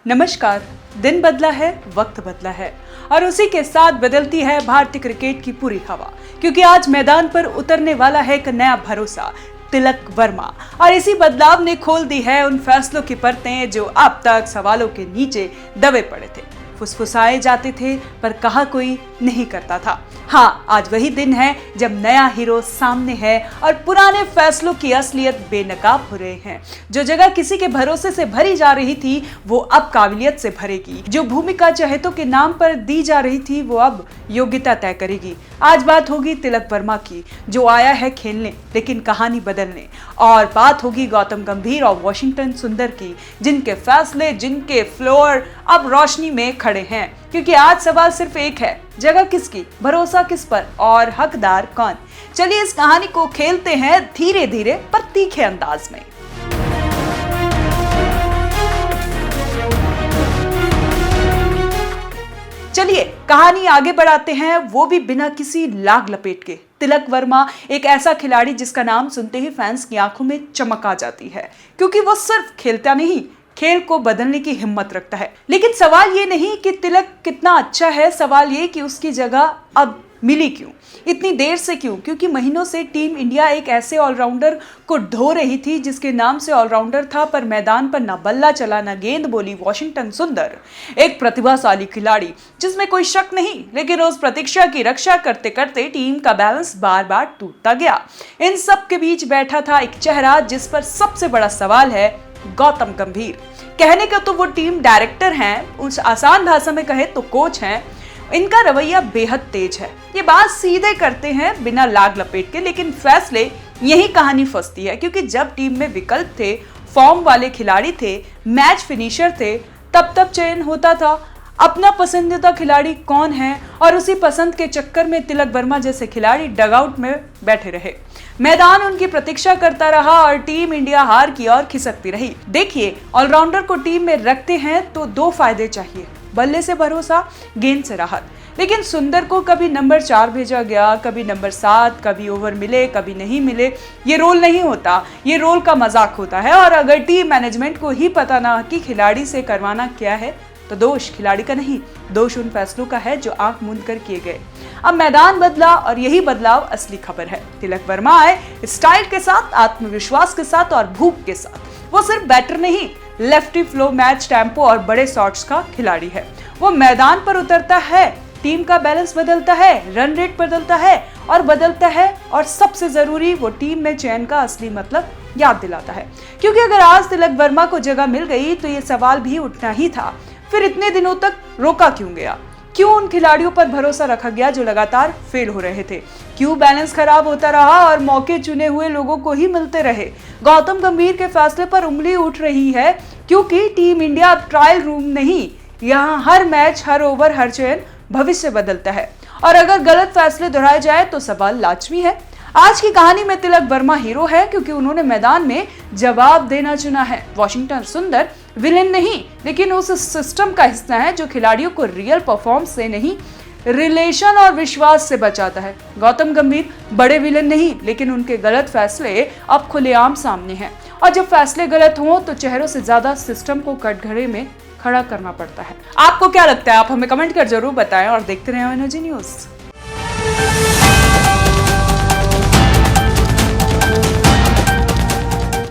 नमस्कार। दिन बदला है, वक्त बदला है और उसी के साथ बदलती है भारतीय क्रिकेट की पूरी हवा, क्योंकि आज मैदान पर उतरने वाला है एक नया भरोसा, तिलक वर्मा। और इसी बदलाव ने खोल दी है उन फैसलों की परतें जो अब तक सवालों के नीचे दबे पड़े थे, फुसफुसाए जाते थे पर कहा कोई नहीं करता था। हाँ, आज वही दिन है जब नया हीरो सामने है और पुराने फैसलों की असलियत बेनकाब हो रहे हैं। जो जगह किसी के भरोसे से भरी जा रही थी वो अब काबिलियत से भरेगी। जो भूमिका चहेतों के नाम पर दी जा रही थी वो अब योग्यता तय करेगी। आज बात होगी तिलक वर्मा की, जो आया है खेलने लेकिन कहानी बदलने। और बात होगी गौतम गंभीर और वॉशिंगटन सुंदर की, जिनके फैसले, जिनके फ्लोर अब रोशनी में खड़े हैं। क्योंकि आज सवाल सिर्फ एक है, जगह किसकी, भरोसा किस पर और हकदार कौन। चलिए इस कहानी को खेलते हैं धीरे धीरे पर तीखे अंदाज में। चलिए कहानी आगे बढ़ाते हैं, वो भी बिना किसी लाग लपेट के। तिलक वर्मा एक ऐसा खिलाड़ी जिसका नाम सुनते ही फैंस की आंखों में चमक आ जाती है, क्योंकि वो सिर्फ खेलता नहीं, खेल को बदलने की हिम्मत रखता है। लेकिन सवाल ये नहीं कि तिलक कितना अच्छा है, सवाल ये कि उसकी जगह अब मिली क्यों, इतनी देर से क्यों। क्योंकि महीनों से टीम इंडिया एक ऐसे ऑलराउंडर को ढो रही थी जिसके नाम से ऑलराउंडर था, पर मैदान पर ना बल्ला चला ना गेंद बोली। वॉशिंगटन सुंदर एक प्रतिभाशाली खिलाड़ी जिसमें कोई शक नहीं, लेकिन उस प्रतीक्षा की रक्षा करते करते टीम का बैलेंस बार बार टूटता गया। इन सब के बीच बैठा था एक चेहरा जिस पर सबसे बड़ा सवाल है, गौतम गंभीर। कहने का तो वो टीम डायरेक्टर हैं, उस आसान भाषा में कहे तो कोच हैं। इनका रवैया बेहद तेज है, ये बात सीधे करते हैं बिना लाग लपेट के। लेकिन फैसले यही कहानी फंसती है, क्योंकि जब टीम में विकल्प थे, फॉर्म वाले खिलाड़ी थे, मैच फिनिशर थे, तब चयन होता था अपना पसंदीदा खिलाड़ी कौन है। और उसी पसंद के चक्कर में तिलक वर्मा जैसे खिलाड़ी डगआउट में बैठे रहे। मैदान उनकी प्रतीक्षा करता रहा और टीम इंडिया हार की ओर खिसकती रही। देखिए, ऑलराउंडर को टीम में रखते हैं तो दो फायदे चाहिए, बल्ले से भरोसा, गेंद से राहत। लेकिन सुंदर को कभी नंबर 4 भेजा गया, कभी नंबर 7, कभी ओवर मिले कभी नहीं मिले। ये रोल नहीं होता, ये रोल का मजाक होता है। और अगर टीम मैनेजमेंट को ही पता ना कि खिलाड़ी से करवाना क्या है, तो दोष खिलाड़ी का नहीं, दोष उन फैसलों का है जो आंख मूंद कर किए गए। अब मैदान बदला और यही बदलाव असली खबर है। तिलक वर्मा आए स्टाइल के साथ, आत्मविश्वास के साथ और भूख के साथ। वो सिर्फ बैटर नहीं, लेफ्टी फ्लो, मैच टेम्पो और बड़े शॉट्स का खिलाड़ी है। वो मैदान पर उतरता है, टीम का बैलेंस बदलता है, रन रेट बदलता है और सबसे जरूरी, वो टीम में चयन का असली मतलब याद दिलाता है। क्योंकि अगर आज तिलक वर्मा को जगह मिल गई तो ये सवाल भी उठना ही था, फिर इतने दिनों तक रोका क्यों गया? क्यों उन खिलाड़ियों पर भरोसा रखा गया जो लगातार फेल हो रहे थे? क्यों बैलेंस खराब होता रहा और मौके चुने हुए लोगों को ही मिलते रहे? गौतम गंभीर के फैसले पर उंगली उठ रही है, क्योंकि टीम इंडिया अब ट्रायल रूम नहीं, यहाँ हर मैच, हर ओवर, हर चयन भविष्य बदलता है। और अगर गलत फैसले दोहराए जाए तो सवाल लाजमी है। आज की कहानी में तिलक वर्मा हीरो है, क्योंकि उन्होंने मैदान में जवाब देना चुना है। वॉशिंगटन सुंदर विलेन नहीं, लेकिन उस सिस्टम का हिस्सा है जो खिलाड़ियों को रियल परफॉर्मेंस से नहीं, रिलेशन और विश्वास से बचाता है। गौतम गंभीर बड़े विलेन नहीं, लेकिन उनके गलत फैसले अब खुलेआम सामने हैं। और जब फैसले गलत हों तो चेहरों से ज्यादा सिस्टम को कटघरे में खड़ा करना पड़ता है। आपको क्या लगता है? आप हमें कमेंट कर जरूर बताएं और देखते रहें एनर्जी न्यूज।